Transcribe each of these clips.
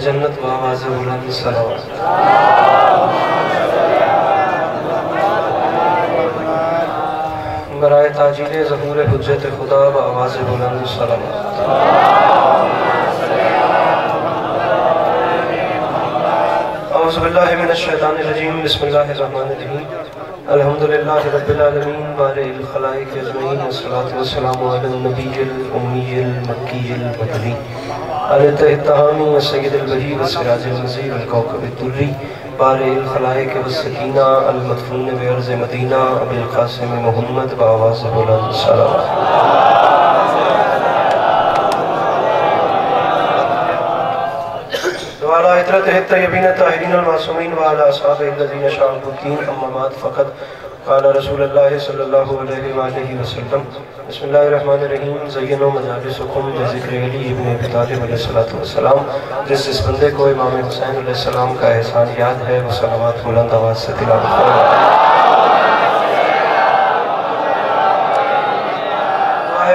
जन्नत बावाज़ बुलंद सलावत। बराए ताजील ज़हूर हुज्जत खुदा बावाज़ बुलंद सलावत। औज़ु बिल्लाहि मिनश शैतानिर रजीम बिस्मिल्लाहिर रहमानिर रहीम अल्हम्दुलिल्लाहि रब्बिल आलमीन बारिल खलाइक अजमईन वस्सलातु वस्सलामु अला नबिय्यिल उम्मिय्यिल मक्किय्यिल मदनी अल तहामी सय्यिदिल वही व सिराजिल नज़ीर अल कौकबिद दुर्री बारिल खलाइक वस्सकीना अल मदफून ब अर्ज़ मदीना अबुल क़ासिम मुहम्मद बावाज़ बुलंद सलावत। वाला इतरत तय्यबीन ताहिरीन अल मासूमीन व अला अस्हाबिल लज़ीना शाअबुद्दीन अम्मा बाद फ़क़द क़ाला रसूलुल्लाह सल्लल्लाहु अलैहि व आलिहि वसल्लम बिस्मिल्लाहिर रहमानिर रहीम ज़य्यनु मजालिसकुम बिज़िक्र अली इब्न अबी तालिब अलैहिस्सलातु वस्सलाम। जिस बंदे को इमाम हुसैन अलैहिस्सलाम का एहसान याद है वो सलावत बुलंद आवाज़ से तिलावत करे।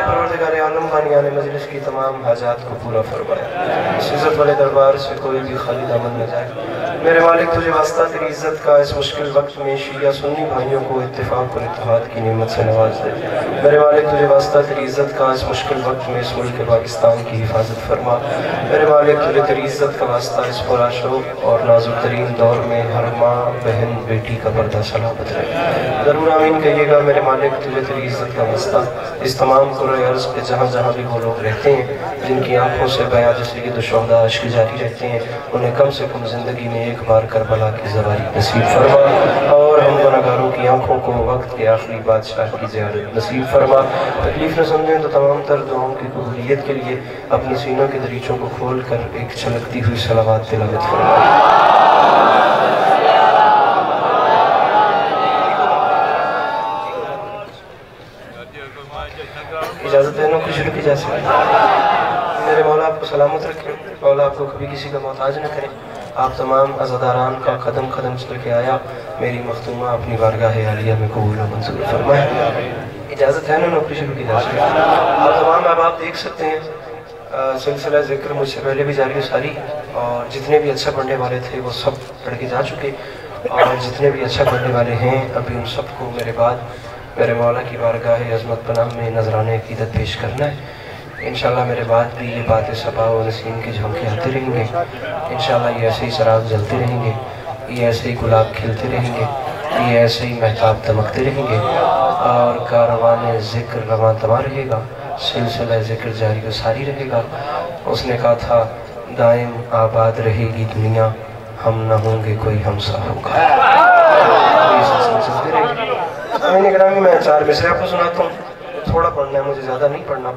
परवरदिगार आलम बानियाने मजलिस की तमाम हाजात को पूरा फरमाए। इस इज़्ज़त वाले दरबार से कोई भी खाली दामन न जाए। मेरे मालिक तुझे वास्ता तेरी इज़्ज़त का इस मुश्किल वक्त में शिया सुन्नी भाइयों को इत्तेफाक और इत्तेहाद की नेमत से नवाज दे। मेरे मालिक तुझे वास्ता तेरी इज़्ज़त का इस मुश्किल वक्त में इस मुल्क पाकिस्तान की हिफाजत फरमा। मेरे मालिक तुझे तेरी इज़्ज़त का वास्ता इस पुराशोक और नाजुक तरीन दौर में हर माँ बहन बेटी का पर्दा सलामत रहे। ज़रूर आमीन कहिएगा। मेरे मालिक तुझे तेरी इज़्ज़त का वास्ता इस तमाम कुर्रे अर्ज़ पे जहाँ जहाँ भी वो लोग रहते हैं जिनकी आँखों से बया जैसे कि दुशहदा अश्क जारी रहते हैं, उन्हें कम से कम ज़िंदगी में एक बार करबला की ज़वारी नसीब फरमा और हम गुनहगारों की आँखों को वक्त के आखिरी बादशाह की ज़ियारत नसीब फरमा। तकलीफ़ न समझें तो तमाम तर दुआओं की कबूलियत के लिए अपने सीनों के दरीचों को खोल कर एक छलकती हुई सलावत तिलावत फरमा। इजाज़त है कि शुरू की जा सकती। मेरे मौला आपको सलामत रखें, मौला आपको कभी किसी का मोहताज न करें। आप तमाम अज़ादारान का कदम कदम चल के आया मेरी मखदूमा अपनी बारगाह आलिया में कबूल व मंजूर फरमाए। इजाज़त है ना नौकरी शुरू की जा सकती। आप तमाम आप देख सकते हैं सिलसिला ज़िक्र मुझसे पहले भी जारी सारी और जितने भी अच्छा पढ़ने वाले थे वो सब पढ़ के जा चुके और जितने भी अच्छा पढ़ने वाले हैं अभी उन सबको मेरे बाद मेरे मौला की बारगाह अज़मत पनाह में नजराने अक़ीदत पेश करना है। इंशाअल्लाह मेरे बाद भी ये बातें सबा व नसीम की झोंके आते रहेंगे। इंशाअल्लाह ये ऐसे ही शराब जलते रहेंगे, ये ऐसे ही गुलाब खिलते रहेंगे, ये ऐसे ही महताब दमकते रहेंगे और कारवान ज़िक्र रवां तमा रहेगा, सिलसिला ज़िक्र जारी व सारी रहेगा। उसने कहा था दायम आबाद रहेगी दुनिया, हम न होंगे कोई हमसा होगा। मैं 4 मिसरे आपको सुनाता हूँ, थोड़ा पढ़ना है मुझे, ज़्यादा नहीं पढ़ना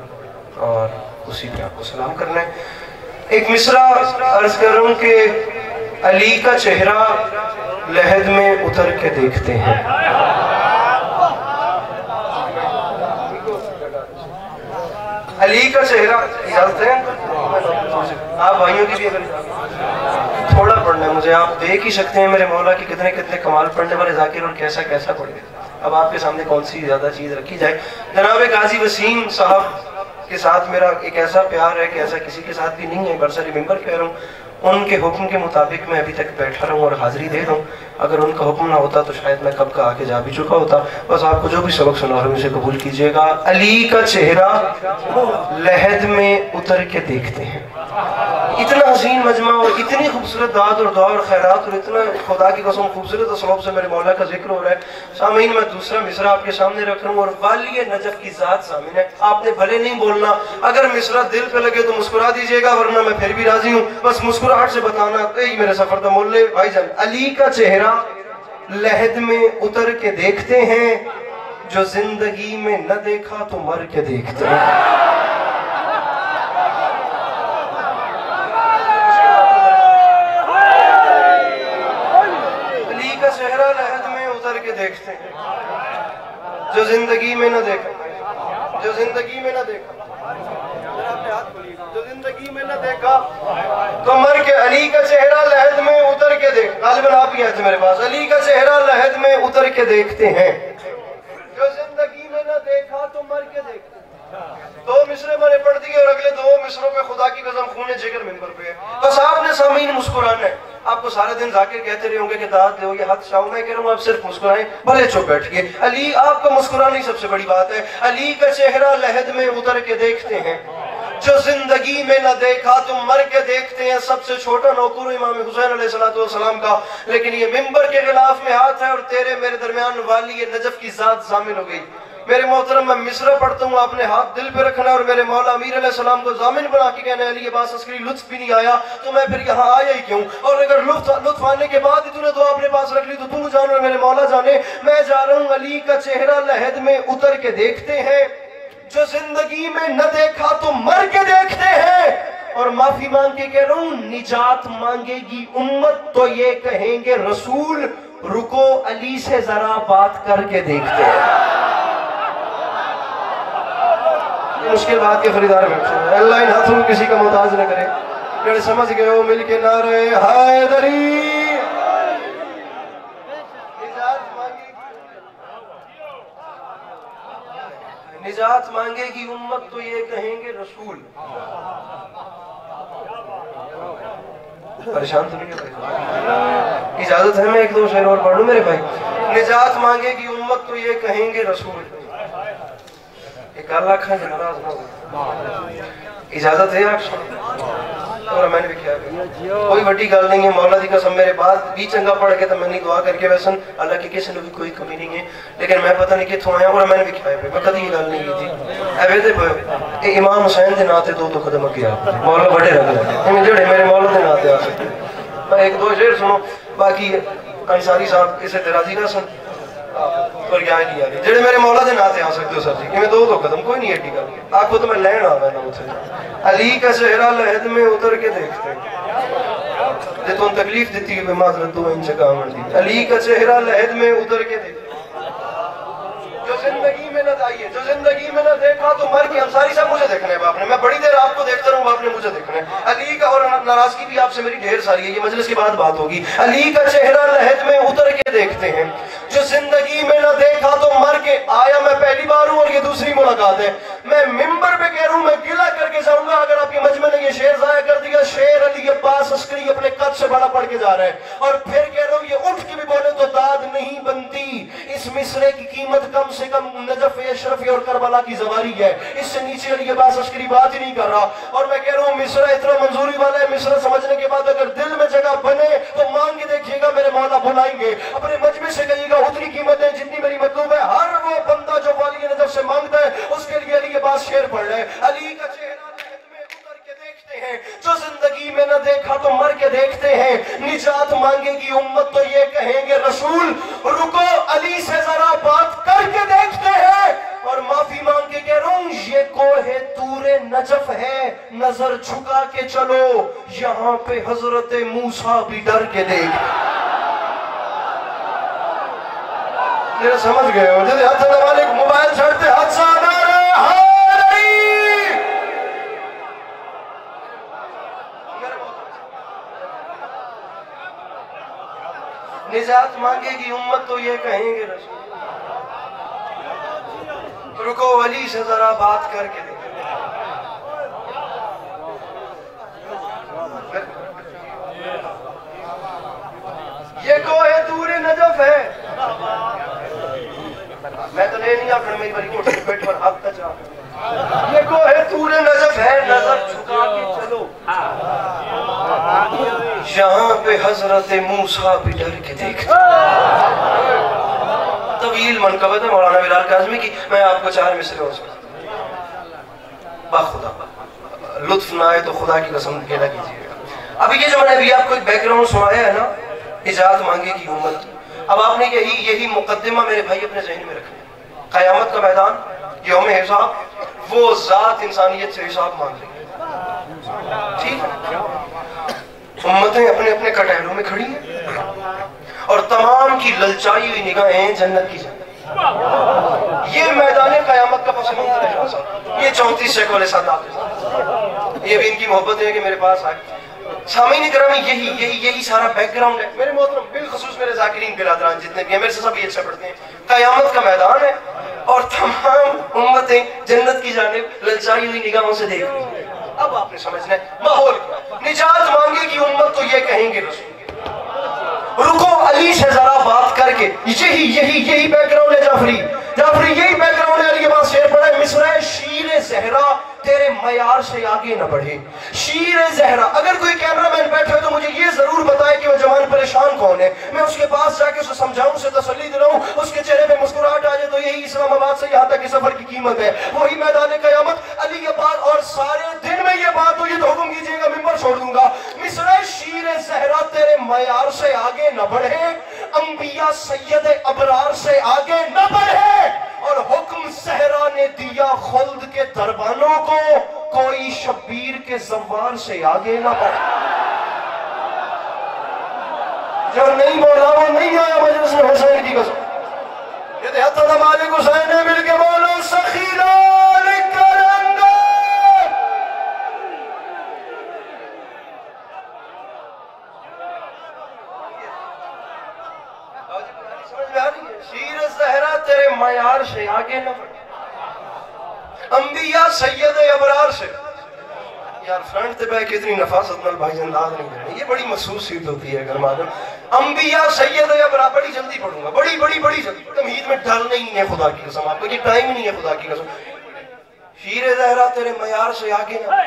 और उसी पे आपको सलाम करना है। एक मिसरा अर्ज करूँ कि अली का चेहरा लहद में उतर के देखते हैं। अली का चेहरा इजाज़त है आप भाइयों की भी अगर थोड़ा पढ़ना है मुझे, आप देख ही सकते हैं मेरे मौला की कितने कितने कमाल पढ़ने वाले जाकिर और कैसा कैसा पढ़े। अब आपके सामने कौन सी ज़्यादा चीज़ रखी जाए। जनाब गाजी वसीम साहब के साथ मेरा एक ऐसा प्यार है कि ऐसा किसी के साथ भी नहीं है। बरसरी मेंबर कह रहा हूँ, उनके हुक्म के मुताबिक मैं अभी तक बैठा रहूँ और हाजिरी दे रहा हूँ। अगर उनका हुक्म ना होता तो शायद मैं कब का आके जा भी चुका होता। बस आपको जो भी सबक सुना रहा हूँ उसे कबूल कीजिएगा। अली का चेहरा लहद में उतर के देखते हैं। इतना हसीन मजमा और इतनी खूबसूरत दाद और दुआ और खैरात और इतना खुदा की कसम खूबसूरत असलूब से मेरे मौला का जिक्र हो रहा है। सामीन मैं दूसरा मिसरा आपके सामने रख रहा हूँ और वाली नजफ की जात सामीन है। आपने भले नहीं बोलना, अगर मिसरा दिल पे लगे तो मुस्कुरा दीजिएगा वरना मैं फिर भी राजी हूँ। बस मुस्कुराहट से बताना मेरे सफर दा मोल्ले भाईजान। अली का चेहरा लहद में उतर के देखते हैं, जो जिंदगी में न देखा तो मर के देखते हैं। अली का चेहरा लहद में उतर के देखते हैं, जो जिंदगी में न देखा, जो जिंदगी में न देखा, जो जिंदगी में न देखा तो मर के। अली का चेहरा लहद में उतर के देख, गालिबन आप ही आए थे मेरे पास। अली का चेहरा लहद में उतर के देखते हैं, जो जिंदगी में न देखा तो मर के देखते हैं। 2 मिसरे मैंने पढ़ दिए और अगले 2 मिसरों पे खुदा की कसम खून जिगर मिंबर पे है। बस आपने सामीन मुस्कुराना है। आपको सारे दिन जाकिर कहते रहे होंगे कि दाद दो, ये हाथ शाओ, मैं कह रहा हूँ आप सिर्फ मुस्कुराएं, भले चुप बैठिए। अली आपका मुस्कुराना ही सबसे बड़ी बात है। अली का चेहरा लहद में उतर के देखते हैं, जो जिंदगी में न देखा तुम मर के देखते हैं। सबसे छोटा नौकर इमाम हुसैन अलैहिस्सलाम का, लेकिन ये मिंबर के खिलाफ में हाथ है और तेरे मेरे दरमियान वाली ये नजफ की जात शामिल हो गई। मेरे मोहतरम, मैं मिसरा पढ़ता हूँ, आपने हाथ दिल पे रखना है और मेरे मौला अमीर अलैहिस्सलाम को जामिन बना के कहना है, अबास अस्करी लुत्फ भी नहीं आया तो मैं फिर यहाँ आया ही क्यों? और अगर लुत्फ आने के बाद ही तूने दुआ अपने पास रख ली तो तू जानो मेरे मौला जाने। मैं जा रहा हूँ, अली का चेहरा लहद में उतर के देखते हैं, जो जिंदगी में न देखा तो मर के देखते हैं। और माफी मांग के कह रहा हूँ, निजात मांगेगी उम्मत तो ये कहेंगे रसूल, रुको अली से जरा बात करके देखते हैं। मुश्किल बात के खरीदार बैठे हैं, अल्लाह इन हाथों में किसी का मोहताज न करे। जड़े समझ गए हो मिल के नारे हैदरी। निजात मांगेगी उम्मत तो ये कहेंगे रसूल। परेशान तो नहीं है भाई? इजाजत है मैं एक दो शेर और पढ़ लूं मेरे भाई। निजात मांगेगी उम्मत तो ये कहेंगे रसूल। एक अल्लाह खान नाराज ना हो, इजाजत है और मैंने भी क्या कोई बड़ी गल नहीं है। मौला दी कसम मेरे बाद भी चंगा पढ़ के तो मैंने दुआ करके वैसन अल्लाह की किसी ने भी कोई कमी नहीं है, लेकिन मैं पता नहीं कितों आया और मैंने भी क्या मैं कभी गल नहीं की थी। इमाम हुसैन के नाते दो तो कदम अगे आ मौला बड़े रंग जेड़े मेरे मौला के नाते आ सकते। एक दो शेर सुनो, बाकी अंसारी साहब इसे तराजी ना सुन पर क्या नहीं आ रही जेड़े मेरे मौला के नाते आ सकते हो सर जी। मैं दो कदम कोई नहीं एडी गल आपको तो मैं लैन आ गया मुझसे। अली का चेहरा लहद में उतर के देखते हैं, तुम तकलीफ देती है माजरत 2 इंच का दी। अली का चेहरा लहद में उतर के देखते, जो जिंदगी में न आइए, जो जिंदगी में न देखा तो मर के। अंसारी साहब मुझे देखना है बाप ने, मैं बड़ी देर आपको देखता रहूं, आपने मुझे देखना है। अली का, और नाराजगी भी आपसे मेरी ढेर सारी है, ये मजलिस के बाद बात होगी। अली का चेहरा लहद में उतर के देखते हैं, जो जिंदगी में न देखा तो मर के। आया मैं पहली बार हूं और ये दूसरी मुलाकात है। मैं मिंबर पे कह रहा हूं, मैं गिला करके जाऊंगा अगर आपके मजमे ने ये शेर जाया कर दिया। शेर अली अब्बास अस्करी अपने कद से बड़ा पढ़ के जा रहा है और फिर कह रहा हूं ये उठ के भी बोले तो दाद नहीं बनती। इस मिसरे की कीमत कम से कम नजफ अशरफी और करबला की जवारी है, इससे नीचे अली अब्बास अस्करी बात ही नहीं कर रहा। और मैं कह रहा हूं मिसरा इतना मंजूरी वाला है, मिसरा समझने के बाद अगर दिल में जगह बने तो मांग के देखिएगा, मेरे मौला बुलाएंगे। अपने मजमे से कहिएगा उतनी कीमत है जितनी मेरी मतलूब है। हर वो बंदा जो वाली नजर से मांगता है उसके लिए अली अब्बास शेर पढ़ रहे हैं। अली का चेहरा उतर के देखते हैं, जो जिंदगी में न देखा तो मर के देखते हैं। निजात मांगेगी उम्मत तो ये कहेंगे रसूल, रुको अली से जरा बात करके देखते हैं। और माफी मांग के कह रहा हूं, ये कोहे तूरे नजफ है, नजर झुका के चलो, यहाँ पे हजरत मूसा भी डर के देख। समझ गए हो? जैसे हाथ वाले मोबाइल छड़ते हाथ से निजात मांगेगी उम्मत तो ये कहेंगे रसूल, रुको अली से जरा बात करके देखो। ये कोहे दूर नजफ है, मैं तो नहीं आखना मेरी बारी कोठी पेट पर हाथ तक। ये कोहे दूर नजफ है, नजर झुका के चलो, यहाँ पे हजरत मूसा भी डर के देख। तवील मनकबत है मौलाना बिलाल काज़मी की, मैं आपको 4 मिसरे हो खुदा लुत्फ ना आए तो खुदा की कसम कहना कीजिएगा। अभी ये जो मैंने अभी आपको एक बैकग्राउंड सुनाया है ना, इजाज़त मांगेगी उम्मत, अब आपने यही मुकद्दिमा मेरे भाई अपने ज़हन में रखना। क़यामत का मैदान, यौम हिसाब, वो ज़ात इंसानियत से हिसाब मांग रही है, ठीक है? उम्मतें अपने अपने कटहलों में खड़ी हैं और तमाम की ललचाई हुई निगाहें जन्नत की जन्नत। ये मैदान क़यामत का पस मंजर है। ये 34 शैख़ सादात, ये भी इनकी मोहब्बत है कि मेरे पास आए। सामीन किरामी, यही सारा बैकग्राउंड है मेरे मोहतरम, बिलखुसूस मेरे ज़ाकिरीन बिरादरान जितने भी हैं, मेरे से सब ये अच्छा पढ़ते हैं। क़यामत का मैदान है, और तमाम उम्मतें जन्नत की जानिब ललचाई हुई निगाहों से देख रही हैं। अब आपने समझना है माहौल निजात मांगेगी उम्मत तो ये कहेंगे रुको अली से जरा बात करके। यही यही यही बैकग्राउंड है जाफरी, जाफरी यही बैकग्राउंड है। अली के पास शेर पड़ा है, मिसरा शीर ज़हरा तेरे मयार से आगे न बढ़े। शीर ज़हरा, अगर कोई कैमरामैन बैठे हो तो मुझे ये जरूर बताए कि वो जवान परेशान कौन है, मैं उसके पास जाके उसे समझाऊं, उसे तसल्ली दिलाऊं, उसके चेहरे पे मुस्कुराहट आ जाए तो यही इस्लामाबाद से यहाँ तक के सफर की कीमत है, वही मैदान क़यामत। अली के पास और सारे दिन में ये बात हुई तो हुक्म कीजिएगा मिंबर छोड़ दूंगा। मिसरा शीर ज़हरा तेरे मयार से आगे न बढ़े, अंबिया सैयद अबरार से आगे न बढ़े, और हुक्म सहरा ने दिया खुल्द के दरबानों को, कोई शब्बीर के ज़व्वार से आगे ना बढ़े। जो नहीं बोला वो नहीं आया मजलिस में हुसैन की कसम। ये मालिक हुसैन ने मिलके बोलो सखीरा करेंगे। समझ में आ रही है? शीर ज़हरा तेरे मयार से आगे न बढ़े, अंबिया सैयद अबरार से। यार फ्रंट ते बैठ इतनी नफासत नाल भाई अंदाज नहीं देने, ये बड़ी महसूस चीज होती है। अगर मालूम अंबिया सैयद अबरार, बड़ी जल्दी पढ़ूंगा, बड़ी बड़ी बड़ी जल्दी, तमहीद में ढलना ही नहीं है खुदा की कसम, आपको ये टाइम नहीं है खुदा की कसम। शीर ज़हरा तेरे मयार से आगे ना,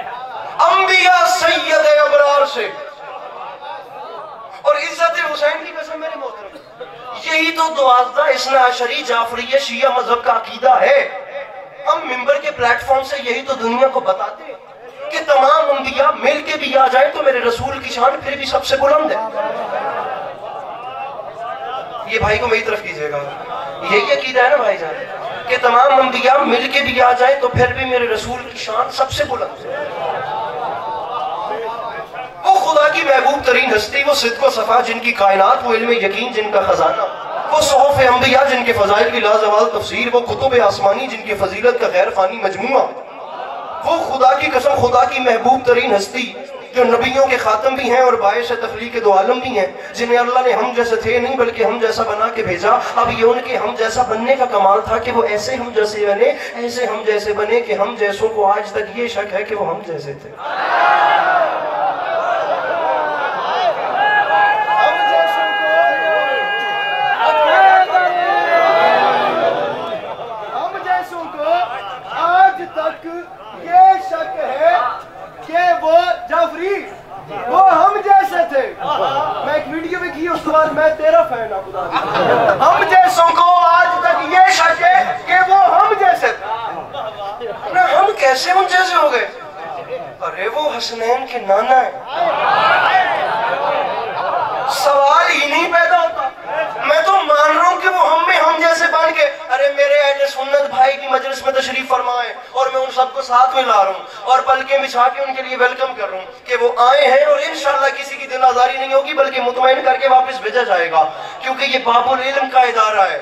अंबिया सैयद अबरार से, और इज्जत हुसैन की कसम मेरे मोहतरम, यही तो दुआज़दा इस्ना अशरी जाफरी शिया मजहब का अकीदा है। हम मिंबर के प्लेटफॉर्म से यही तो दुनिया को बताते हैं कि तमाम अंबिया मिल के भी आ जाए तो मेरे रसूल की शान फिर भी सबसे बुलंद है। ये भाई को मेरी तरफ कीजिएगा, यही अकीदा है ना भाईजान कि तमाम अंबिया मिल के भी आ जाए तो फिर भी मेरे रसूल की शान सबसे बुलंद है। वो खुदा की महबूब तरीन हस्ती, वो सिद्क़ व सफ़ा जिनकी कायनात, वो इल्म यकीन जिनका खजाना, वो सोहफ़ अंबिया जिनके फ़ज़ाइल की लाज़वाल तफ़सीर, वो कुतुब आसमानी जिनकी फजीलत का गैर फ़ानी मजमुआ, वो खुदा की कसम खुदा की महबूब तरीन हस्ती जो नबियों के खातम भी हैं और बायस तख्लीक दो आलम भी हैं, जिन्हें अल्लाह ने हम जैसे थे नहीं बल्कि हम जैसा बना के भेजा। अब ये उनके हम जैसा बनने का कमाल था कि वो ऐसे हम जैसे बने, ऐसे हम जैसे बने कि हम जैसों को आज तक ये शक है कि वो हम जैसे थे। वो हम जैसे थे, मैं एक वीडियो में की उसके बाद मैं तेरा फैन हूं। हम जैसों को आज तक ये शक है कि वो हम जैसे थे। हम कैसे उन जैसे हो गए? अरे वो हसनैन के नाना है, सवाल ही नहीं पैदा होता। मैं तो मान रहा हूँ कि वो हम में हम जैसे बन के, अरे मेरे अहले सुन्नत भाई की मजलिस में तशरीफ फरमाए और मैं उन सबको साथ में ला रहा हूँ और पलके बिछा के उनके लिए वेलकम कर रहा हूँ कि वो आए हैं और इंशाल्लाह किसी की दिल आजारी नहीं होगी बल्कि मुतमईन करके वापस भेजा जाएगा, क्योंकि ये बाबुल इल्म का इदारा है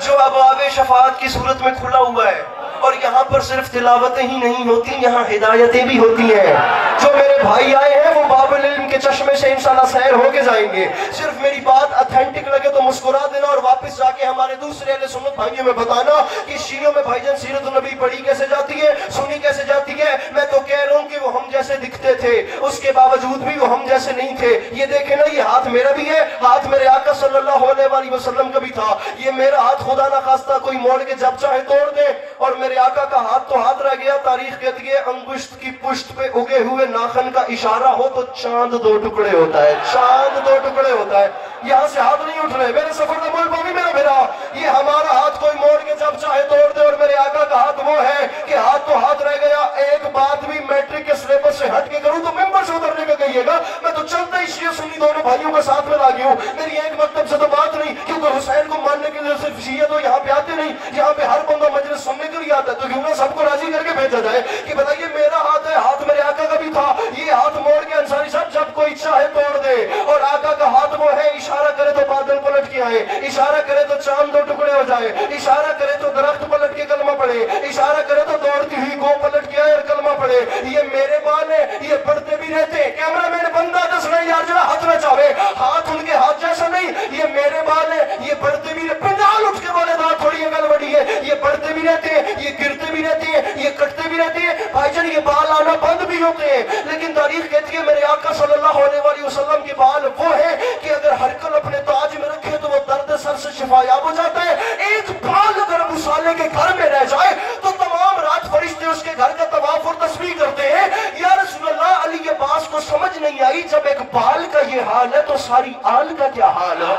जो अबवाब शफाअत की सूरत में खुला हुआ है। और यहाँ पर सिर्फ तिलावतें ही नहीं होती, यहाँ हिदायतें भी होती हैं। जो मेरे भाई आए हैं वो बाबुल इल्म के चश्मे से इंशाल्लाह सैर होके जाएंगे। सिर्फ मेरी बात ऑथेंटिक लगे तो मुस्कुरा देना और वापस जाके हमारे दूसरे अहले सुन्नत भाइयों में बताना कि शियों में भाईजान सीरत नबी पढ़ी कैसे जाती है, सुनी कैसे जाती है। मैं तो कह रहा हूँ कि वो हम जैसे दिखते थे, उसके बावजूद भी वो हम जैसे नहीं थे। ये देखे ना, ये हाथ मेरा भी है, हाथ मेरे आका सल्लल्लाहु अलैहि वसल्लम का भी था। ये मेरा हाथ खुदा ना खास्ता कोई मोड़ के जब चाहे तोड़ दे, और मेरे आका का हाथ तो हाथ रह गया। तारीख कहती है अंगुष्ठ की पुष्ट पे उगे हुए नाखन का इशारा हो तो चांद दो टुकड़े होता है, चांद दो टुकड़े होता है। यहाँ से हाथ नहीं उठ रहे, मेरे सफर का मुल्क भी मेरा मेरा, ये हमारा हाथ कोई मोड़ के जब चाहे तोड़ दे। और मेरे आका का हाथ वो है कि हाथ तो हाथ रह गया। एक बात भी मैट्रिक के सिलेबस से हट के करूं तो मेंबर से उतरने का कहिएगा। मैं तो चलता ही शिया सुन्नी दोनों भाइयों के साथ में लागी हूँ। मेरी एक मकतब से तो बात नहीं, क्योंकि हुसैन को मानने के लिए सिर्फ शिया तो यहाँ पे आते नहीं, यहाँ पे हर बंदा मजलिस सुनने के लिए आता है। तो क्यों ना सबको राजी करके भेजा जाए कि बताइए मेरा हाथ है, हाथ मेरे आका का भी था, ये हाथ मोड़ के अंसारी साहब जब कोई इच्छा है तोड़ दे। और आका का हाथ वो है, इशारा करे तो बादल पलट के आए, इशारा करे तो चांद दो टुकड़े हो जाए, इशारा करे तो दरख्त पलट के कलमा पड़े, इशारा करे तो दौड़ती हुई गौ पलट के आए और कलमा पड़े। ये मेरे बाल है, ये पढ़ते भी रहते। कैमरामैन बंदा दस रहे यार जरा हाथ न चावे, हाथ उनके हाथ जैसा नहीं। ये मेरे बाल है, ये पढ़ते भी रहे। पंजाल उठ के बोले दांत थोड़ी गल बड़ी है, ये बढ़ते भी रहते हैं, ये गिरते भी रहते हैं, ये कटते भी रहते हैं भाईजान, ये बाल आना बंद भी होते हैं। लेकिन तारीख कहती है मेरे आका सल्लल्लाहु अलैहि वसल्लम के बाल वो है कि अगर हरकल अपने ताज में रखे तो वो दर्द सर से शिफायाब हो जाता है। एक बाल अगर अबू साले के घर में रह जाए तो तमाम रात फरिश्ते उसके घर का तवाफ और तस्बीह करते हैं। या रसूल अल्लाह, अली अब्बास को समझ नहीं आई जब एक बाल का ये हाल है तो सारी आल का क्या हाल है।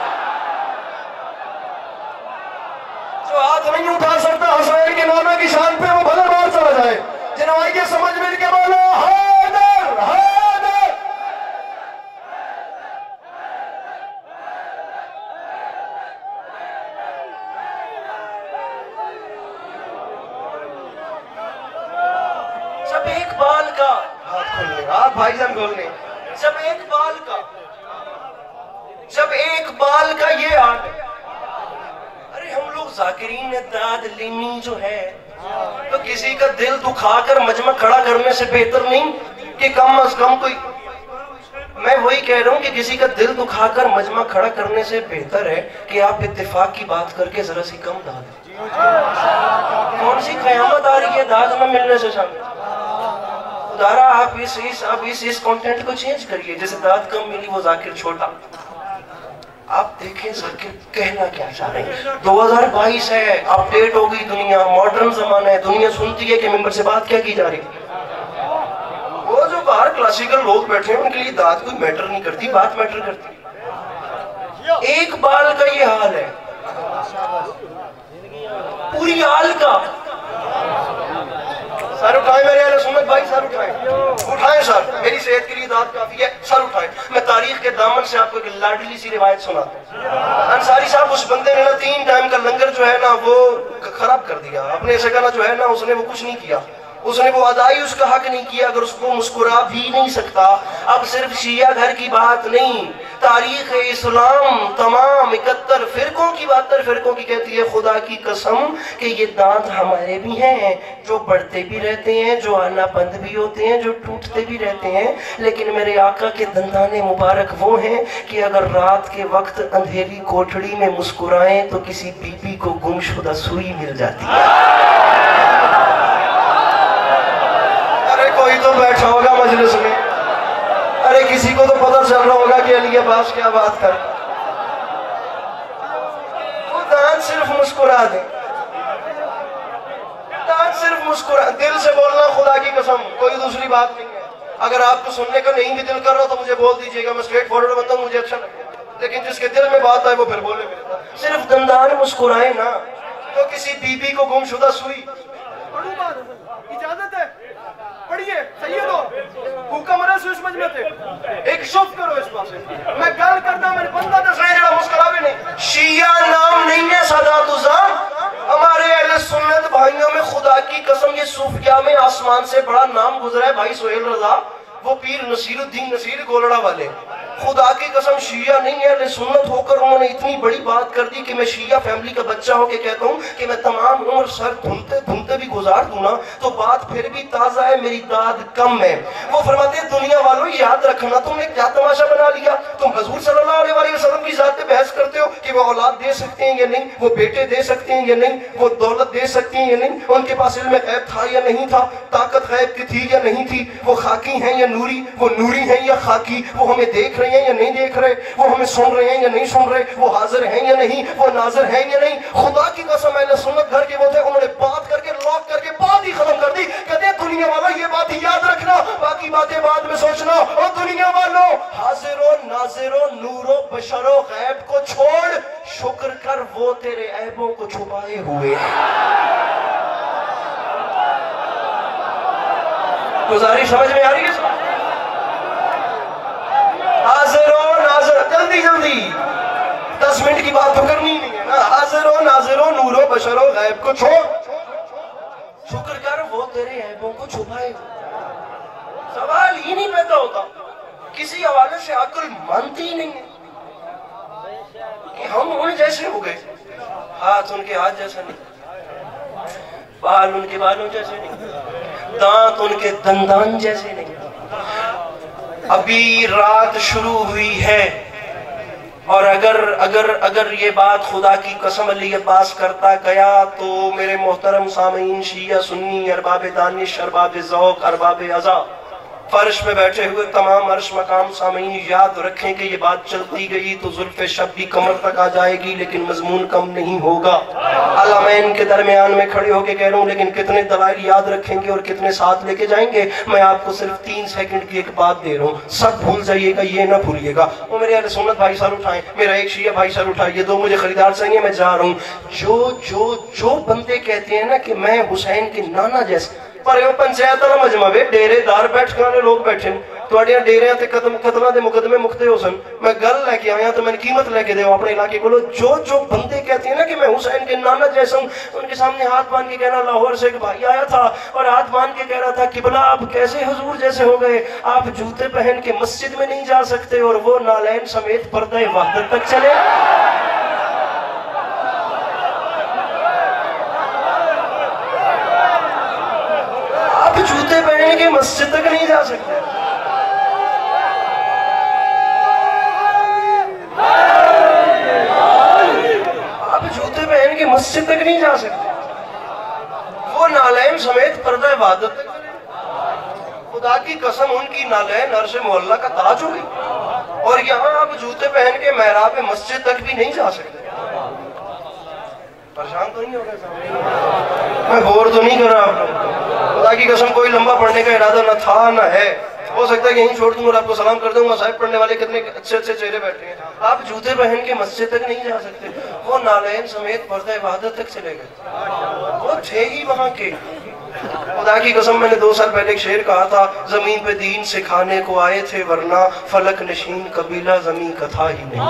जो हाथ नहीं उठा सकता हुसैन के नाना की शान पे वो भले मार चला जाए। जनाब ये समझ मिल के बोलो हैदर हैदर। जब एक बाल का हाथ खोलने, हाथ भाईजान खोलने, जब एक बाल का ये हाल है। अरे हम लोग जाकिरीन दाद लेनी जो है तो किसी का दिल दुखाकर मजमा खड़ा करने से बेहतर नहीं कि कम अज कम कोई, मैं वही कह रहा हूँ कि किसी का दिल दुखाकर मजमा खड़ा करने से बेहतर है कि आप इत्तेफाक की बात करके जरा सी कम दाद दें। कौन सी कयामत आ रही है दाद न मिलने से सामने। खुदारा आप इस कंटेंट को चेंज करिए। जैसे दाद कम मिली वो जाकिर छोटा, आप देखें जाकिर कहना क्या चाह रहे हैं। 2022 है, अपडेट हो गई दुनिया, मॉडर्न जमाना है, दुनिया सुनती है कि मेंबर से बात क्या की जा रही है। वो जो बाहर क्लासिकल लोग बैठे हैं उनके लिए दाद कोई मैटर नहीं करती, बात मैटर करती। एक बाल का ये हाल है, पूरी आल का। सर उठाए मेरे अहले सुन्नत भाई, सर उठाए सर, मेरी सेहत के लिए दाद काफी है, सर उठाए। मैं तारीख के दामन से आपको एक लाडली सी रिवायत सुनाता हूँ। अंसारी साहब, उस बंदे ने ना 3 टाइम का लंगर जो है ना वो खराब कर दिया। अपने से कहना जो है ना उसने वो कुछ नहीं किया, उसने वो अदाई उसका हक नहीं किया, अगर उसको मुस्कुरा भी नहीं सकता। अब सिर्फ शिया घर की बात नहीं, तारीख इस्लाम तमाम 71 फिरकों की 72 फिरकों की कहती है खुदा की कसम कि ये दांत हमारे भी हैं जो बढ़ते भी रहते हैं, जो आना बंद भी होते हैं, जो टूटते भी रहते हैं। लेकिन मेरे आका के दंदाने मुबारक वो हैं कि अगर रात के वक्त अंधेरी कोठड़ी में मुस्कुराएं तो किसी बीबी को गुमशुदा सुई मिल जाती है। कोई तो बैठा होगा मजलिस में, अरे किसी को तो पता चल रहा होगा कि अली अब्बास क्या बात कर। वो दांत सिर्फ मुस्कुरा दे, दांत सिर्फ मुस्कुरा, दिल से बोलना खुदा की कसम, कोई दूसरी बात नहीं है। अगर आपको सुनने का नहीं भी दिल कर रहा तो मुझे बोल दीजिएगा, मैं स्ट्रेट फॉरवर्ड बंदा हूं, मुझे अच्छा लगेगा। लेकिन जिसके दिल में बात आए वो फिर बोले मेरे। सिर्फ दंदान मुस्कुराए ना तो किसी बीबी को गुमशुदा सुई। इजाजत है, पढ़िए सैयद हो, हुक्म है सुस मजमे थे, एक शुभ करो इस पासे। मैं गल करदा मेरे बंदा दस रहे जड़ा मुस्कुरावे नहीं। शिया नाम नहीं है सदातुज़ा, हमारे अहले सुन्नत भाइयों में खुदा की कसम ये सूफिया में आसमान से बड़ा नाम गुजरा है भाई सोहेल रजा, वो पीर नसीरुद्दीन नसीर गोलड़ा वाले। खुदा की कसम शिया नहीं है, अहले सुन्नत होकर उन्होंने इतनी बड़ी बात कर दी कि मैं शिया फैमिली का बच्चा होकर कहता हूँ कि मैं तमाम उम्र सर धुनते धुनते भी गुजार दूं ना तो बात फिर भी ताजा है, मेरी दाद कम है। वो फरमाते हैं दुनिया वालों याद रखना तुमने क्या तमाशा बना लिया, तुम हुजूर सल्लल्लाहु अलैहि वसल्लम की जात पे बहस करते हो कि वो औलाद दे सकते हैं या नहीं, वो बेटे दे सकते हैं या नहीं, वो दौलत दे सकते हैं या नहीं, उनके पास इल्म गैब था या नहीं था, ताकत गैब की थी या नहीं थी, वो खाकी हैं या नूरी, वो नूरी हैं या खाकी, वो हमें देख रहे हैं या नहीं देख रहे, वो हमें सुन रहे हैं या नहीं सुन रहे, वो हाजिर हैं या नहीं, वो नाजिर हैं या नहीं। खुदा की कसम अहले सुन्नत घर के वो थे, उन्होंने बात करके लॉक करके बात ही खत्म कर दी। कहते हैं दुनिया वालों ये बात ही याद रखना, बाकी बातें बाद में सोचना। और दुनिया वालों हाजिरो नाजिरो नूरो बशरो गैब को छोड़ शुक्र कर वो तेरे ऐबों को छुपाए हुए हैं। गुजारिश समझ में आ रही है? हाजिरो नाजिर, जल्दी जल्दी 10 मिनट की बात तो करनी नहीं है ना। हाजिरो नाजिरो नूरो बशरो गैब को छोड़ शुक्र कर वो तेरे ऐबों को छुपाए। सवाल ही नहीं पैदा होता, किसी हवाले से अक्ल मानती ही नहीं है कि हम उन जैसे हो गए, हाथ उनके हाथ जैसा नहीं, बाल उनके बालों जैसे नहीं, दांत उनके दंदान जैसे नहीं। अभी रात शुरू हुई है, और अगर ये बात खुदा की कसम अली अब्बास करता गया तो मेरे मोहतरम सामीन, शिया सुन्नी, अरबाब दानिश, अरबाब ज़ौक़, अरबाब अज़ा, फर्श में बैठे हुए तमाम अर्श मकाम सामीन याद रखें कि ये बात चलती गई तो जुल्फ़े शब भी कमर तक आ जाएगी, लेकिन मजमून कम नहीं होगा। अलमैन के दरमियान में खड़े होके कह रहा हूँ, लेकिन कितने दलाइल याद रखेंगे और कितने साथ लेके जाएंगे। मैं आपको सिर्फ 3 सेकंड की एक बात दे रहा हूँ, सब भूल जाइएगा, ये ना भूलिएगा। वो मेरे अहले सुन्नत भाई सर उठाए, मेरा एक शिया भाई सर उठाए, ये 2 मुझे खरीदार चाहिए, मैं जा रहा हूँ। जो बंदे कहते हैं ना कि मैं हुसैन के नाना जैसे, पर पंचायत ना मजमा वे डेरेदार बैठ के लोग बैठे थोड़े डेरे कतलों के मुकदमे मुकते हो सन। मैं गल लेके आया तो मैंने कीमत लेके दे अपने इलाके को। जो बंदे कहते हैं ना कि मैं हुसैन के नाना जैसा हूँ, उनके सामने हाथ बांध के कहना, लाहौर से एक भाई आया था और हाथ बांध के कह रहा था किबला आप कैसे हुजूर जैसे हो गए, आप जूते पहन के मस्जिद में नहीं जा सकते और वो नालैन समेत पर्दा वहदत तक चले। जूते पहन के मस्जिद तक नहीं जा सकते। आप जूते पहन के मस्जिद तक नहीं जा सकते, वो नालैन समेत पर्दा इबादत तक चले। खुदा की कसम, उनकी नालैन अर्श मोहल्ला का ताज होगी और यहाँ आप जूते पहन के मेहराब मस्जिद तक भी नहीं जा सकते। परेशान तो नहीं हो गए? मैं बोर तो नहीं कर रहा आप लोग? खुदा की कसम, कोई लंबा पढ़ने का इरादा न था न है। हो सकता है कि यहीं छोड़ दूंगा और आपको सलाम कर दूंगा। साहिब पढ़ने वाले कितने अच्छे अच्छे चेहरे बैठे हैं। आप जूते पहन के मस्जिद तक नहीं जा सकते, वो नालैन समेत पर्दा इबादत तक चले गए। वो थे ही वहां के। खुदा की कसम, मैंने 2 साल पहले एक शेर कहा था, जमीन पे दीन सिखाने को आए थे वरना फलक नशीन कबीला जमीन का था ही नहीं।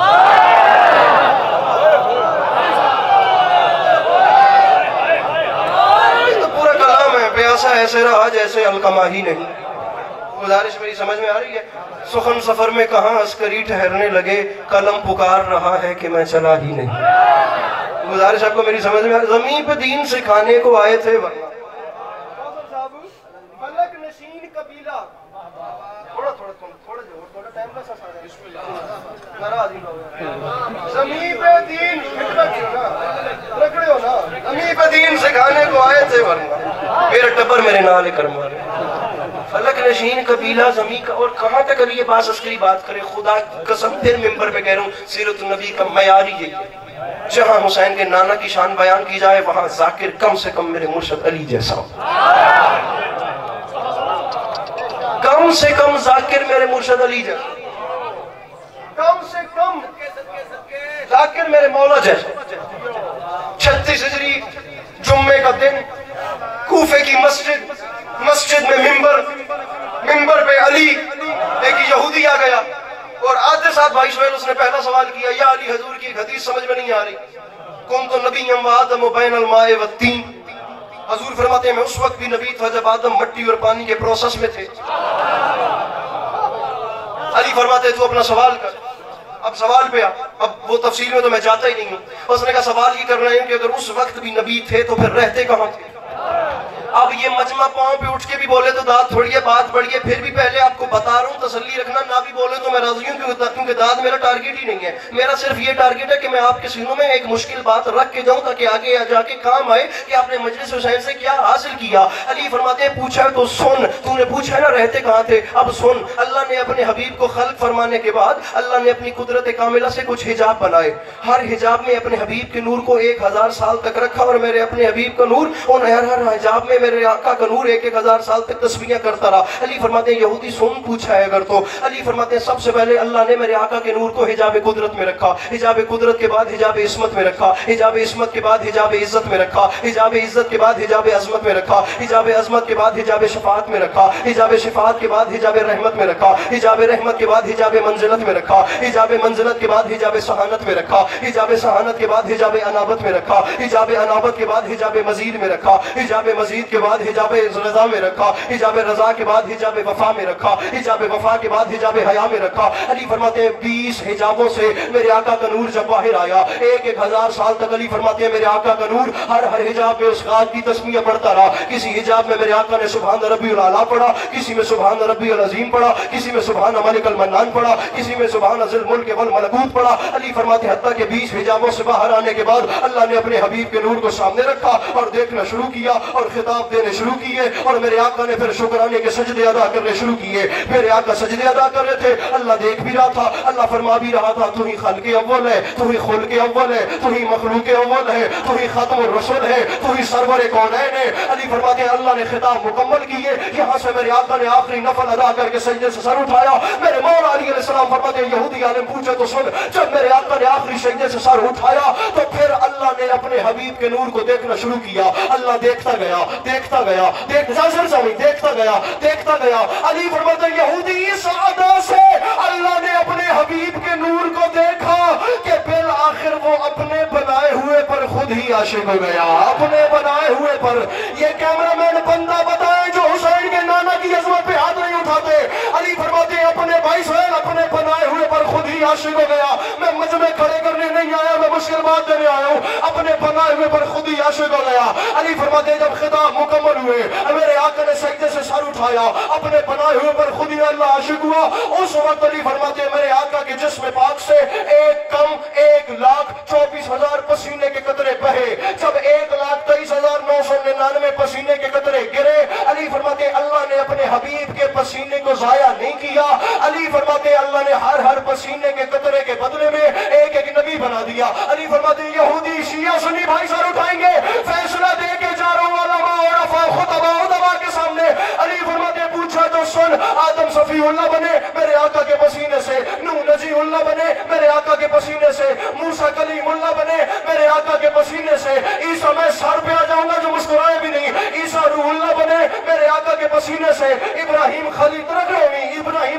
प्यासा ऐसे रहा जैसे अलकमा ही नहीं। गुजारिश मेरी समझ में आ रही है? सुखन सफर में कहाँ अस्करी ठहरने लगे, कलम पुकार रहा है कि मैं चला ही नहीं। गुजारिश आपको मेरी समझ में आ रही? जमीन पे दीन सिखाने को आए थे वरना फलक नशीन कबीला। थोड़ा टाइम जमीन पे दीन रखड़े हो ना, जमीन पे दीन सिखाने को आए थे वरना मेरा टब्बर मेरे नाल कर्म वाले। फलक नशीन कबीला जमी का। और कहाँ तक अली अब्बास अस्करी बात करे, खुदा की कसम फिर मिंबर पे कह रहा हूँ, सीरत नबी का मयार ही यही है। जहाँ हुसैन के नाना की शान बयान की जाए वहाँ जाकिर कम से कम मेरे मुर्शद अली जैसा हो, कम से कम जाकिर मेरे मुर्शद अली जैसा, कम से कम जाकिर मेरे मौला जैसा। 36 हिजरी जुम्मे का दिन, कूफे की मस्जिद में मिंबर पे अली, एक यहूदी आ गया और आते साथ भाई सुहेल उसने पहला सवाल किया, या अली हजूर की हदीस समझ में नहीं आ रही, कौन तो नबी आदम बैन अल माए व तीन। हजूर फरमाते हैं मैं उस वक्त भी नबी था जब आदम मट्टी और पानी के प्रोसेस में थे। अली फरमाते तू अपना सवाल कर। अब सवाल पे अब वो तफसील में तो मैं जाता ही नहीं हूँ। उसने कहा सवाल ये करना है कि अगर उस वक्त भी नबी थे तो फिर रहते कहाँ थे? अब ये मजमा पांव पे उठ के भी बोले तो दाद थोड़ी है, बात बड़ी है। फिर भी पहले आपको बता रहा हूँ, तसल्ली रखना, ना भी बोले तो मैं राजी हूँ, क्योंकि दाद मेरा टारगेट ही नहीं है। मेरा सिर्फ ये टारगेट है कि मैं आपके सीनों में एक मुश्किल बात रख के जाऊँ ताकि आगे जाके काम आए कि आपने मजलिस हुसैन से क्या हासिल किया। अली फरमाते हैं पूछा तो सुन, तूने पूछा ना रहते कहाँ थे, अब सुन। अल्लाह ने अपने हबीब को खल्क फरमाने के बाद अल्लाह ने अपनी कुदरत कामिला से कुछ हिजाब बनाए। हर हिजाब में अपने हबीब के नूर को 1000 साल तक रखा और मेरे अपने हबीब का नूर उन हर हिजाब में मेरे आका का नूर 1000 साल तक तस्बीह करता रहा। अली फरमाते हैं यहूदी सुन पूछा है अगर तो। अली फरमाते हैं सबसे पहले अल्लाह ने मेरे आका के नूर को हिजाब कुदरत में रखा, हिजाब कुदरत के बाद हिजाब इस्मत में रखा, हिजाब इस्मत के बाद हिजाब इज्जत में रखा, हिजाब इज्जत के बाद हिजाब अजमत में रखा, हिजाब अजमत के बाद हिजाब शफाअत में रखा, हिजाब शफाअत के बाद हिजाब रहमत में रखा, हिजाब रहमत के बाद हिजाब मंजिलत में रखा, हिजाब मंजिलत के बाद हिजाब सहानत में रखा, हिजाब सहानत के बाद हिजाब अनाबत में रखा, हिजाब अनाबत के बाद हिजाब मजीद में रखा, हिजाब मजीद के बाद बाद हिजाब रजा में रखा, हिजाब रजा के बाद हिजाब वफा में रखा, हिजाब वफा के बाद हिजाब हया में रखा। अली फरमाते हैं 20 हिजाबों से मेरे आका का नूर जब बाहर आया, 1000 साल तक अली फरमाते हैं मेरे आका का नूर हर हिजाब में उस खाद की तस्मीह पढ़ता रहा। किसी हिजाब में मेरे आका ने सुभान रब्बियल आला पढ़ा, किसी में सुभान रब्बियल अजीम पढ़ा, किसी में सुभान मलिकल मन्नान पढ़ा, किसी में सुभान ज़िल मुल्क वल मलकूत पढ़ा। अली फरमाते हत्ता के 20 हिजाबों से बाहर आने के बाद अल्लाह ने अपने हबीब के नूर को सामने रखा और देखना शुरू किया और खिताब देने शुरू किए। और मेरे आका ने फिर शुक्राने के सजदे अदा करने शुरू किए। मेरे आका सजदे अदा कर रहे थे, अल्लाह देख भी रहा था, अल्लाह फरमा भी रहा था तू ही खालिक़े अव्वल है, तू ही खुल्क़े अव्वल है, तू ही मखलूक़े अव्वल है, तू ही खातमुर रसूल है, तू ही सरवर कौनैन है। अली फरमाते हैं अल्लाह ने खिताब मुकम्मल किए। यहाँ से मेरे आका ने आखिरी नफल अदा करके सजदे से सर उठाया। मेरे मौला अली अलैहिस्सलाम फरमाते हैं यहूदी आलिम पूछे तो सुन, जब मेरे आका ने आखिरी सजदे से सर उठाया तो फिर अल्लाह ने अपने हबीब के नूर को देखना शुरू किया। अल्लाह देखता गया, देखता गया, देखता गया, देखता गया। अली फरमाते हैं यहूदी इस अदा से अल्लाह ने अपने हबीब के नूर को देखा कि बिल आखिर वो अपने बनाए हुए पर खुद ही आशिक हो गया, अपने बनाए हुए पर। ये कैमरामैन बंदा बताए जो हुसैन के नाना की अजमत पे हाथ नहीं उठाते। अली फरमाते हैं अपने भाई सुहैल अपने बनाए हुए पर खुद ही आशिक हो गया। मैं मजमे खड़े करने नहीं आया, मैं मुश्किल बात देने आया हूँ। अपने बनाए हुए पर खुद ही आशिक हो गया। अली फरमाते हैं जब खिताब मुकम्मल हुए, मेरे आका ने सजदे से सर उठाया, अपने बनाए हुए पर खुद ही अल्लाह आशिक हुआ। उस वक्त अली फरमाते हैं मेरे आका के जिस्म पाक से 1,24,000 पसीने के कतरे बहे। जब 1,23,999 पसीने के कतरे गिरे, अली फरमाते अल्लाह ने अपने हबीब के पसीने को जाया नहीं किया। अली फरमाते अल्लाह ने हर पसीने के कतरे के बदले में एक नबी बना दिया। अली फरमाते यहूदी शिया सुन्नी भाई सर उठाएंगे, फैसला दे के जा रहा हूं खुतबा के सामने। अली फरमाते पूछा तो सुन, आदम सफीउल्लाह बने मेरे आका के पसीने से, नूह नजीउल्लाह बने मेरे आका के पसीने से, मूसा कलीमुल्लाह बने मेरे आका के पसीने से, ईसा मैं सर पे आ जाऊंगा जो मुस्कुराए भी नहीं, ईसा रूहुल्लाह बने मेरे आका के पसीने से, इब्राहिम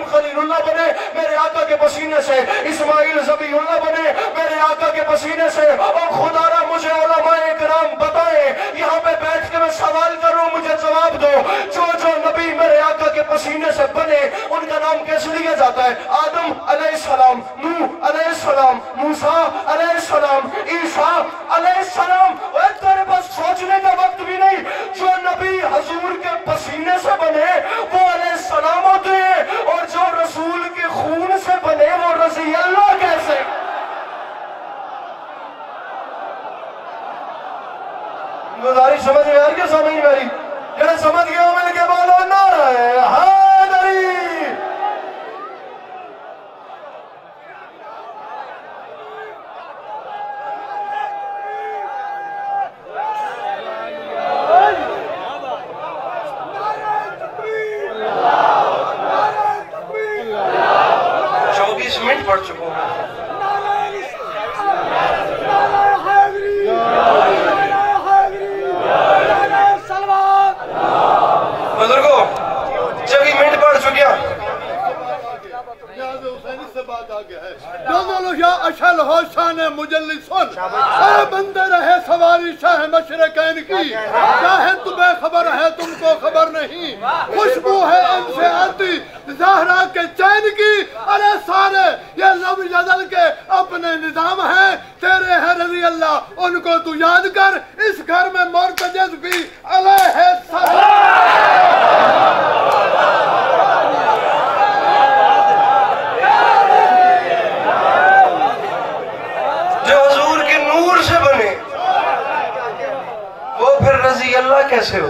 खलीलुल्लाह बने मेरे आका के पसीने से, इस्माइल ज़बीहुल्लाह बने मेरे आका के पसीने से। और खुदारा मुझे उलमाए इकराम बताएं, यहाँ पे बैठ के मैं सवाल करूं, मुझे जवाब दो, जो नबी मेरे आका के पसीने से बने उनका नाम कैसे लिया जाता है? आदम अलैहिस्सलाम, नूह अलैहिस्सलाम, मूसा अलैहिस्सलाम, ईसा अलैहिस्सलाम। तेरे पास सोचने का वक्त भी नहीं। जो नबी हजूर के पसीने से बने वो अलैहिस्सलाम होते हैं, और जो रसूल के खून से बने वो रज़ी अल्लाह कैसे? गुजारिश समझ में आ रही है? समझ में आ रही? जरा समझ गया मिल के बोलो नारा हैदरी। मिनट पढ़ चुका हूँ। बुजुर्गो जब मिनट पढ़ चुके बंदे रहे सवारी शाह मशरकैन की, चाहे तुम्हें खबर है तुमको खबर नहीं, खुशबू है इनसे आती ज़हरा के चैन की। अरे सारे ये लब यदल के अपने निजाम है, तेरे है रज़ी अल्लाह उनको तू याद कर। इस घर में मुर्तज़िज़ भी जो हुजूर के नूर से बने वो फिर रज़ी अल्लाह कैसे हो?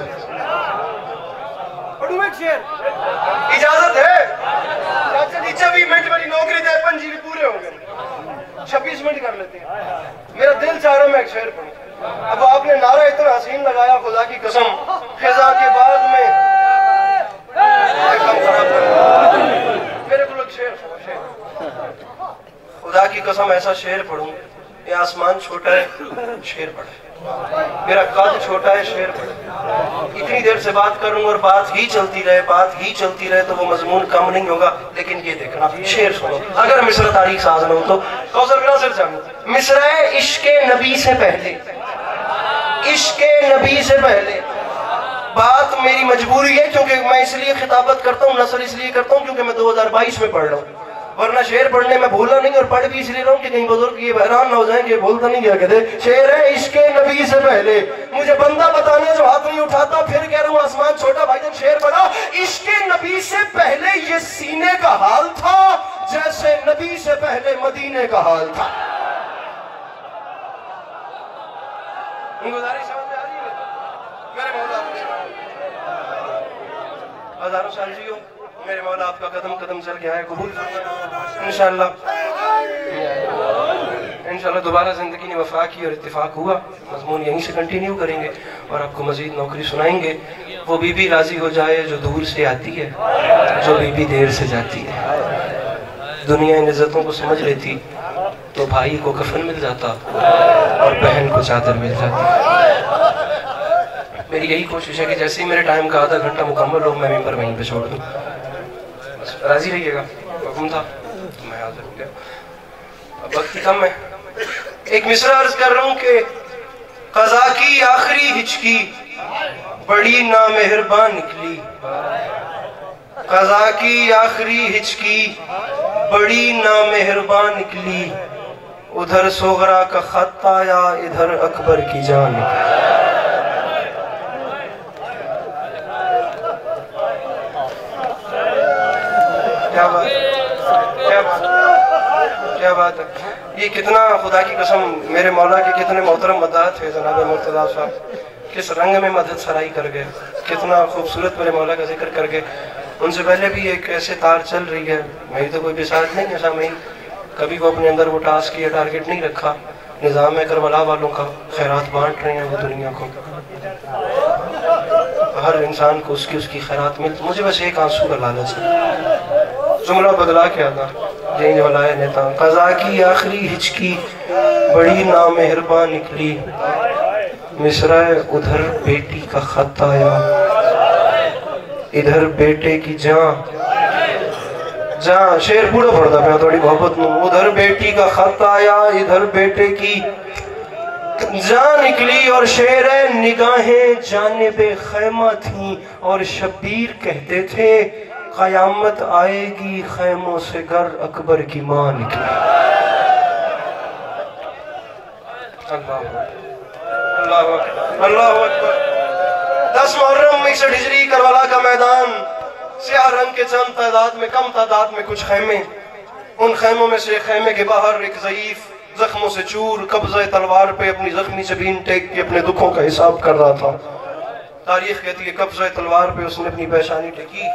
इजाजत है? चाचा जी 26 मिनट मेरी नौकरी दे, पंजी भी पूरे हो गए, 26 मिनट कर लेते हैं। मेरा दिल चाह रहा मैं एक शेर पढ़ूं। अब आपने नारा इतना हसीन लगाया, खुदा की कसम खिजा के बाद में मेरे को शेर खुदा की कसम ऐसा शेर पढ़ूं, ये आसमान छोटा है शेर पढ़े, मेरा कद छोटा है शेर पढ़े। इतनी देर से बात करूं और बात ही चलती रहे तो वो मजमून कम नहीं होगा। लेकिन ये देखना शेर सुनो, अगर मिसरा तारीख साज न हो तो कौसर बिना सिर जानू मिसरा इश्के नबी से पहले, इश्के नबी से पहले बात मेरी मजबूरी है, क्योंकि मैं इसलिए खिताबत करता हूँ, नस्ल इसलिए करता हूँ क्योंकि मैं 2022 में पढ़ रहा हूँ, वरना शेर पढ़ने में भूला नहीं, और पढ़ भी इसलिए रहा हूँ कि कहीं बुजुर्ग ये हैरान ना हो जाए कि बोलता नहीं क्या कहते शेर है इश्के नबी से पहले। मुझे बंदा बताने जो हाथ नहीं उठाता, फिर कह रहा हूँ आसमान छोटा भाई जब शेर पढ़ा, इश्के नबी से पहले ये सीने का हाल था जैसे नबी से पहले मदीने का हाल था। गुजारिश समझ में आ रही है मेरे मौला? हजारों साल जियो मेरे मौला, आपका कदम कदम चल गया है, कबूल इंशाअल्लाह। इंशाअल्लाह दोबारा जिंदगी ने वफा की और इत्तेफाक हुआ, मजमून यहीं से कंटिन्यू करेंगे और आपको मजीद नौकरी सुनाएंगे। वो बीबी राजी हो जाए जो दूर से आती है, जो बीबी देर से जाती है। दुनिया इन इज्जतों को समझ लेती तो भाई को कफन मिल जाता और बहन को चादर मिल जाती। मेरी यही कोशिश है कि जैसे ही मेरे टाइम का आधा घंटा मुकम्मल हो मैं मेंबर वहीं पे छोड़ दूँ। राजी रहिएगा, हुक्म था तो मैं हाजिर हो गया। अब वक्त कम है, एक मिसरा अर्ज कर रहा हूँ कि क़ज़ा की आखिरी हिचकी बड़ी नामेहरबान निकली, क़ज़ा की आखिरी हिचकी बड़ी नामेहरबान निकली, उधर सोगरा का खत आया इधर अकबर की जान निकली। क्या बात क्या बात क्या बात है। ये कितना खुदा की कसम मेरे मौला के कितने मोहतरम मदद थे जनाब मुर्तज़ा साहब, किस रंग में मदद सराई कर गए, कितना खूबसूरत मेरे मौला का जिक्र कर गए। उनसे पहले भी एक ऐसे तार चल रही है, मेरी तो कोई बिसात नहीं है सामईन, कभी वो अपने अंदर वो टास्क या टारगेट नहीं रखा, निज़ाम है करबला वालों का खैरात बांट रहे हैं वो दुनिया को, हर इंसान को उसकी उसकी खैरात मिल। मुझे बस एक आंसू का लालच है, जुमला बदला क्या था यही वाला नेता, क़ज़ा की आखिरी हिचकी बड़ी नामेहरबान निकली, मिसरा उधर बेटी का खत आया इधर बेटे की जान जहाँ शेर पूरा पड़ता मैं थोड़ी मोहब्बत में, उधर बेटी का खत आया इधर बेटे की जान निकली, और शेर निगाहें जानिबे खैमा थी और शब्बीर कहते थे क़यामत आएगी खैमों से घर अकबर की माँ निकली। अल्लाह अकबर। 10 मुहर्रम 61 हिजरी करबला का मैदान, स्याह रंग के चंद तादाद में कम तादाद में कुछ खैमे, उन खैमों में से खैमे के बाहर एक ज़ईफ जख्मों से चूर कब्ज़े तलवार पे अपनी जख्मी जबीन टेक के अपने दुखों का हिसाब कर रहा था। तारीख कहती है कब्ज़े तलवार पे उसने अपनी पेशानी टेकी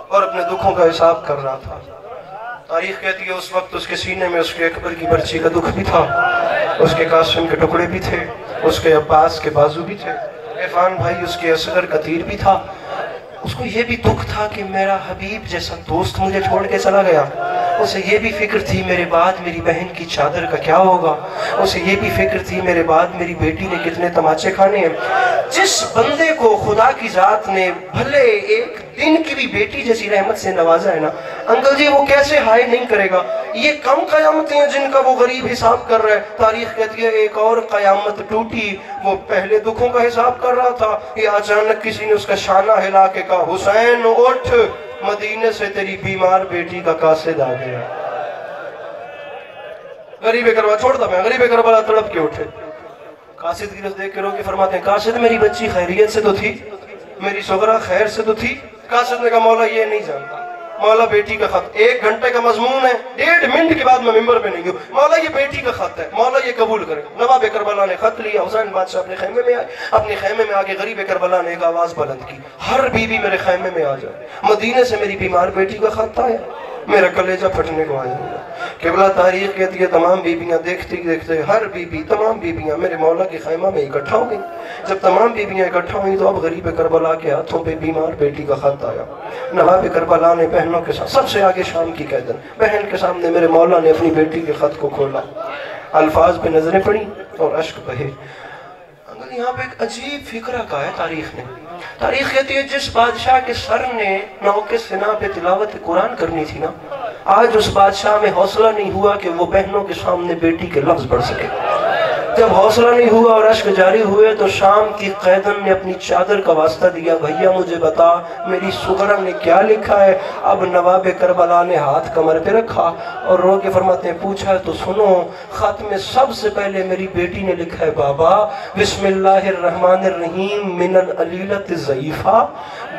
और अपने दुखों का हिसाब कर रहा था। तारीख कहती है उस वक्त उसके सीने में उसके अकबर की बर्ची का दुख भी था, उसके कासिम के टुकड़े भी थे, उसके अब्बास के बाजू भी थे, इरफान भाई उसके असगर का तीर भी था। उसको ये भी दुख था कि मेरा हबीब जैसा दोस्त मुझे छोड़ के चला गया। उसे ये भी फिक्र थी मेरे बाद मेरी बहन की चादर का क्या होगा, उसे ये भी फिक्र थी मेरे बाद मेरी बेटी ने कितने तमाचे खाने हैं। जिस बंदे को खुदा की जात ने भले एक दिन की भी बेटी जैसी रहमत से नवाजा है ना अंकल जी, वो कैसे हाय नहीं करेगा। ये कम कयामतें हैं जिनका वो गरीब हिसाब कर रहा है। तारीख कहती है एक और कयामत टूटी, वो पहले दुखों का हिसाब कर रहा था, ये अचानक किसी ने उसका शाना हिला के कहा हुसैन उठ, मदीने से तेरी बीमार बेटी का कासिद आ गया। गरीब करबला छोड़ता मैं, गरीब करबला तड़प के उठे, कासिद की तरफ देख के रोके फरमाते हैं कासिद मेरी बच्ची खैरियत से तो थी, मेरी सोगरा खैर से तो थी। कासिद ने कहा मौला ये नहीं जानता, मौला बेटी का खत 1 घंटे का मजमून है, 1.5 मिनट के बाद मैं मिंबर पे नहीं हूँ, मौला ये बेटी का खत है, मौला ये कबूल करे। नवाब करबला ने खत लिया, हुसैन बादशाह अपने खैमे में आए, अपने खैमे में आके गरीब करबला ने एक आवाज बुलंद की, हर बीबी मेरे खैमे में आ जाए, मदीने से मेरी बीमार बेटी का खत आया, मेरा कलेजा फटने को आया। किबला तारीख कहती है तमाम बीबियां देखते देखते हर बीबी तमाम बीबियां मेरे मौला के खैमा में इकट्ठा हो गई। जब तमाम बीबियां इकट्ठा हुई तो अब गरीब करबला के हाथों पे बीमार बेटी का खत आया। नवाब करबला ने बहनों के साथ सबसे आगे शाम की कैदन बहन के सामने मेरे मौला ने अपनी बेटी के खत को खोला, अल्फाज पे नजरें पड़ी और अश्क बहे। यहाँ पे एक अजीब फिक्रा का है तारीख ने। तारीख कहती है जिस बादशाह के सर ने नौके सिना पे तिलावत कुरान करनी थी ना, आज उस बादशाह में हौसला नहीं हुआ कि वो बहनों के सामने बेटी के लफ्ज पढ़ सके। जब हौसला नहीं हुआ और अश्क जारी हुए तो शाम की कैदन ने अपनी चादर का वास्ता दिया, भैया मुझे बता मेरी सुगरा ने क्या लिखा है। अब नवाब करबला ने हाथ कमर पे रखा और रो के फरमाते हैं, पूछा है तो सुनो। खत में सबसे पहले मेरी बेटी ने लिखा है, बाबा बिस्मिल्लाहिर्रहमानिर्रहीम मिनल अलीलत ज़ईफ़ा।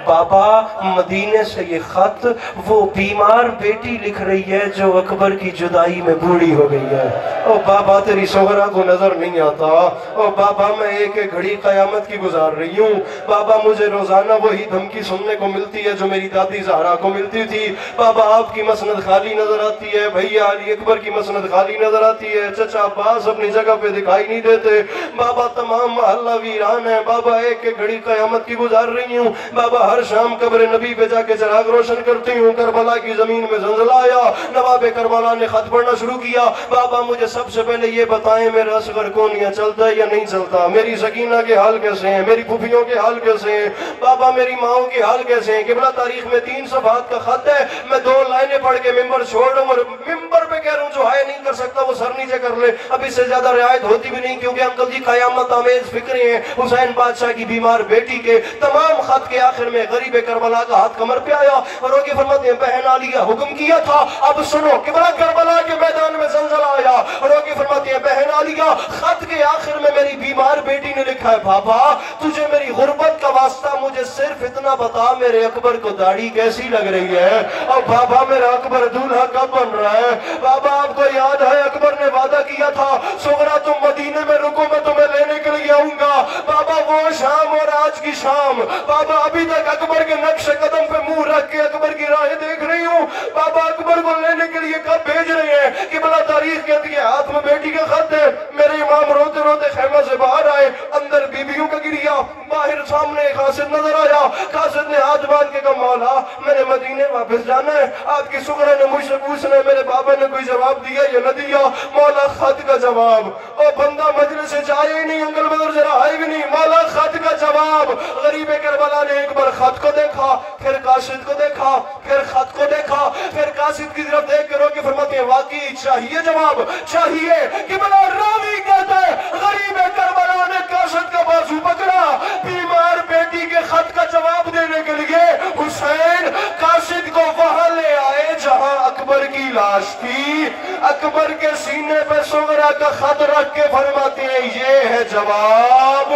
बाबा मदीने से ये खत वो बीमार बेटी लिख रही है जो अकबर की जुदाई में बूढ़ी हो गई है। ओ बाबा तेरी सोहरा को नजर नहीं आता। ओ बाबा मैं एक एक घड़ी कयामत की गुजार रही हूँ। बाबा मुझे रोजाना वही धमकी सुनने को मिलती है जो मेरी दादी ज़हरा को मिलती थी। बाबा आपकी मसनद खाली नजर आती है, भैया अली अकबर की मसनद खाली नजर आती है, चचा अब्बास अपनी जगह पे दिखाई नहीं देते। बाबा तमाम मोहल्ला वीरान है। बाबा एक एक घड़ी कयामत की गुजार रही हूँ। बाबा हर शाम कब्र नबी पे जाके चिराग रोशन करती हूँ। करबला की जमीन में जंजला आया, नवाब करबला ने खत पढ़ना शुरू किया। बाबा मुझे सबसे पहले ये बताएं मेरा असगर कोनिया चलता है या नहीं चलता, मेरी सकीना के हाल कैसे हैं, मेरी फूफियों के हाल कैसे हैं, बाबा मेरी माओ के हाल कैसे हैं। किबला तारीख में 3 सफ़हात का खत है, मैं 2 लाइनें पढ़ के मिंबर छोड़ दूं और मिंबर पे कह रहा हूँ जो हाय नहीं कर सकता वो सर नीचे कर ले। अब इससे ज्यादा रियायत होती भी नहीं, क्योंकि अंकल जी कयामत आमेज फिक्रे हैं हुसैन बादशाह की बीमार बेटी के। तमाम खत के आखिर में गरीब करबला का हाथ कमर पे आया और रोके फरमाते हैं, बहन आलिया हुक्म किया था, अब सुनो। किबला करबला के मैदान में ज़लज़ला आया और रोके फरमाते हैं, बहन आलिया खत के आखिर में मेरी बीमार बेटी ने लिखा है, बाबा तुझे मेरी गुर्बत का वास्ता मुझे सिर्फ इतना बता मेरे अकबर को दाढ़ी कैसी लग रही है और बाबा मेरा अकबर दूल्हा कब बन रहा है। बाबा आपको याद है अकबर ने वादा किया था, सुगरा तुम मदीने में रुको मैं तुम्हें लेने के लिए आऊंगा। बाबा वो शाम और आज की शाम, बाबा अभी तक अकबर के नक्शे कदम पे मुंह रख के अकबर की राहें देख रही हूँ। बाबा अकबर को लेने के लिए कब भेज रहे हैं कि बड़ा तारीख के हाथ में बेटी का खत है। मेरे इमाम रोते रोते खेमा से बाहर आए, अंदर बीबियों का गिरिया, बाहर सामने कासिद नजर आया। कासिद ने हाथ बांध के कहा, मौला मैंने मदीने वापस जाना है, आपकी सुगरा ने मुझसे पूछना है मेरे बाबा ने कोई जवाब दिया या न दिया। मौला खत का जवाब। ओ बंदा मजलिस से जाए ही नहीं, अंकल बदर जरा आए भी नहीं। मौला खत का जवाब। गरीब करबला ने एक बार खत को देखा, फिर कासिद को देखा, फिर खत को देखा, फिर कासिद की तरफ देख कर रोके फरमाते हैं, वाकई चाहिए जवाब चाहिए। कि बड़ा रावी कहता है गरीब करबला ने कासिद का बाजू पकड़ा, बीमार बेटी के खत का जवाब देने के लिए हुसैन कासिद को वहां ले आए जहां अकबर की लाश थी। अकबर के सीने पे सुगरा का खत रख के फरमाते हैं, ये है जवाब,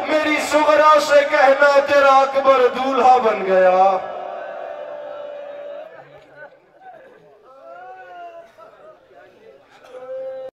मेरी सुगरा से कहना तेरा अकबर दूल्हा बन गया।